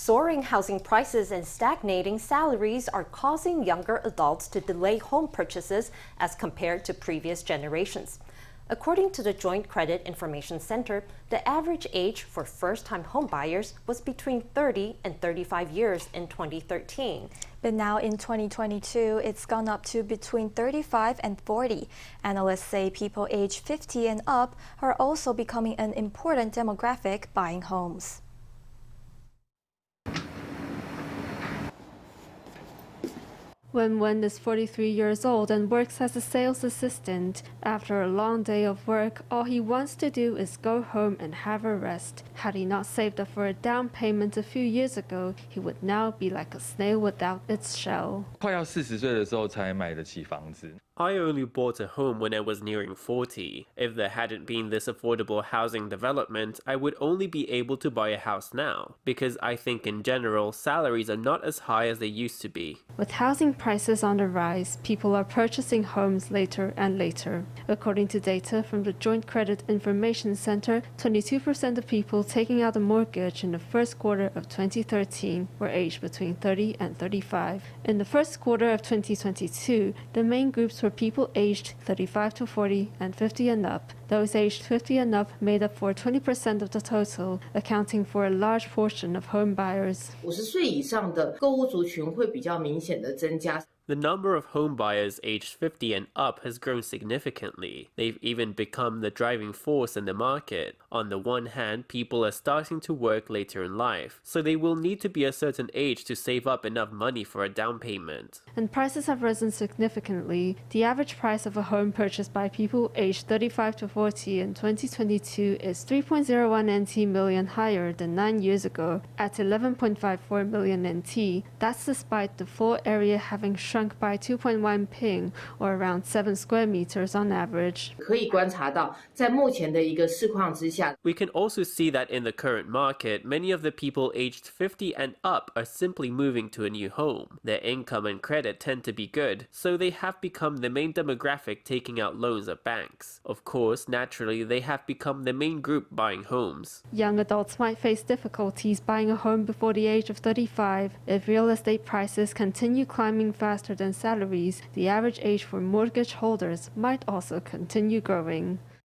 Soaring housing prices and stagnating salaries are causing younger adults to delay home purchases as compared to previous generations. According to the Joint Credit Information Center, the average age for first-time homebuyers was between 30 and 35 years in 2013. But now in 2022, it's gone up to between 35 and 40. Analysts say people aged 50 and up are also becoming an important demographic buying homes. Wen-wen is 43 years old and works as a sales assistant. After a long day of work, all he wants to do is go home and have a rest. Had he not saved up for a down payment a few years ago, he would now be like a snail without its shell. 快要40岁的时候才买得起房子。 I only bought a home when I was nearing 40. If there hadn't been this affordable housing development, I would only be able to buy a house now, because I think in general, salaries are not as high as they used to be. With housing prices on the rise, people are purchasing homes later and later. According to data from the Joint Credit Information Center, 22% of people taking out a mortgage in the first quarter of 2013 were aged between 30 and 35. In the first quarter of 2022, the main groups were people aged 35 to 40 and 50 and up. Those aged 50 and up made up for 20% of the total, accounting for a large portion of home buyers. 50岁以上的购物族群会比较明显的增加。 The number of home buyers aged 50 and up has grown significantly. They've even become the driving force in the market. On the one hand, people are starting to work later in life, so they will need to be a certain age to save up enough money for a down payment. And prices have risen significantly. The average price of a home purchased by people aged 35 to 40 in 2022 is 3.01 NT million higher than 9 years ago, at 11.54 million NT. That's despite the floor area having shrunk by 2.1 ping, or around 7 square meters on average. 可以观察到，在目前的一个市况之下， We can also see that in the current market, many of the people aged 50 and up are simply moving to a new home. Their income and credit tend to be good, so they have become the main demographic taking out loans at banks. Of course, naturally, they have become the main group buying homes. Young adults might face difficulties buying a home before the age of 35. If real estate prices continue climbing faster than salaries, the average age for mortgage holders might also continue growing.